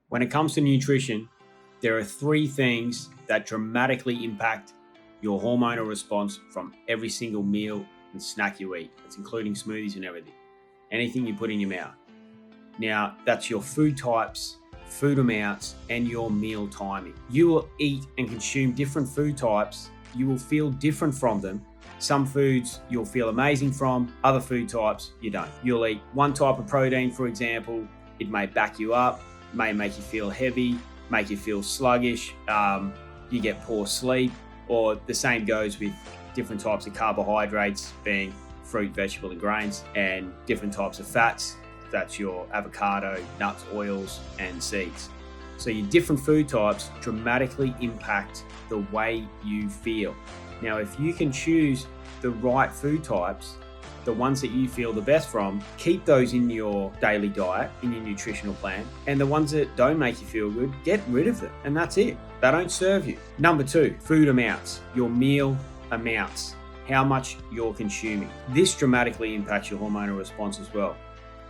When it comes to nutrition, there are three things that dramatically impact your hormonal response from every single meal and snack you eat. It's including smoothies and everything. Anything you put in your mouth. Now, that's your food types, food amounts, and your meal timing. You will eat and consume different food types. You will feel different from them. Some foods you'll feel amazing from, other food types you don't. You'll eat one type of protein, for example, it may back you up, may make you feel heavy, make you feel sluggish, you get poor sleep, or the same goes with different types of carbohydrates, being fruit, vegetable, and grains, and different types of fats. That's your avocado, nuts, oils, and seeds. So your different food types dramatically impact the way you feel. Now, if you can choose the right food types, the ones that you feel the best from, keep those in your daily diet, in your nutritional plan, and the ones that don't make you feel good, get rid of them, and that's it. They don't serve you. Number 2, food amounts, your meal amounts, how much you're consuming. This dramatically impacts your hormonal response as well.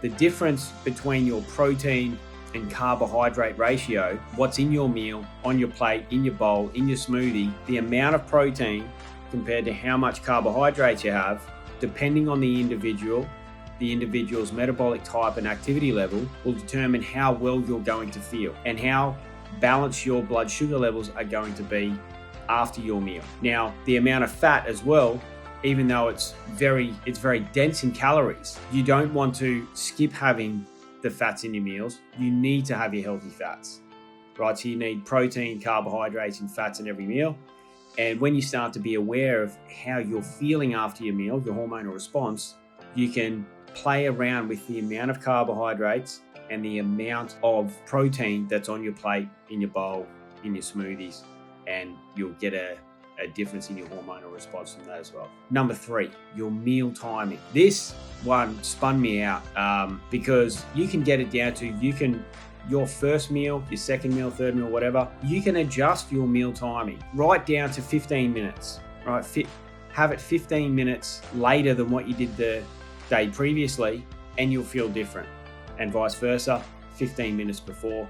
The difference between your protein and carbohydrate ratio, what's in your meal, on your plate, in your bowl, in your smoothie, the amount of protein compared to how much carbohydrates you have, depending on the individual's metabolic type and activity level, will determine how well you're going to feel and how balanced your blood sugar levels are going to be after your meal. Now, the amount of fat as well, even though it's very dense in calories, you don't want to skip having the fats in your meals. You need to have your healthy fats, right? So you need protein, carbohydrates, and fats in every meal. And when you start to be aware of how you're feeling after your meal, your hormonal response, you can play around with the amount of carbohydrates and the amount of protein that's on your plate, in your bowl, in your smoothies, and you'll get a difference in your hormonal response from that as well. Number 3, your meal timing. This one spun me out because you can get it down to, your first meal, your second meal, third meal, whatever, you can adjust your meal timing right down to 15 minutes, right? Have it 15 minutes later than what you did the day previously, and you'll feel different. And vice versa, 15 minutes before.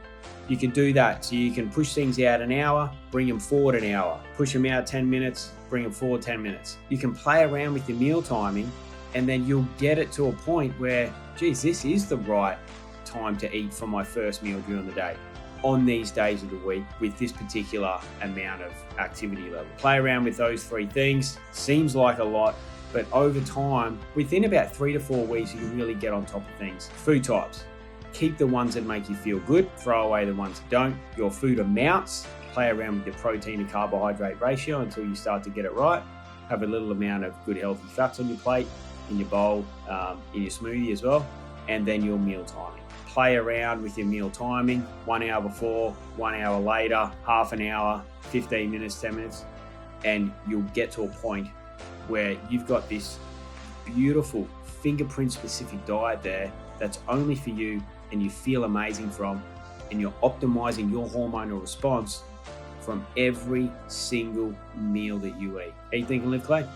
You can do that. So you can push things out an hour, bring them forward an hour, push them out 10 minutes, bring them forward 10 minutes. You can play around with your meal timing, and then you'll get it to a point where, geez, this is the right time to eat for my first meal during the day on these days of the week with this particular amount of activity level. Play around with those 3 things. Seems like a lot, but over time, within about 3 to 4 weeks, you can really get on top of things. Food types. Keep the ones that make you feel good, throw away the ones that don't. Your food amounts, play around with your protein to carbohydrate ratio until you start to get it right. Have a little amount of good healthy fats on your plate, in your bowl, in your smoothie as well, and then your meal timing. Play around with your meal timing, 1 hour before, 1 hour later, half an hour, 15 minutes, 10 minutes, and you'll get to a point where you've got this beautiful fingerprint specific diet there that's only for you and you feel amazing from, and you're optimizing your hormonal response from every single meal that you eat. Eat, think, and live clean.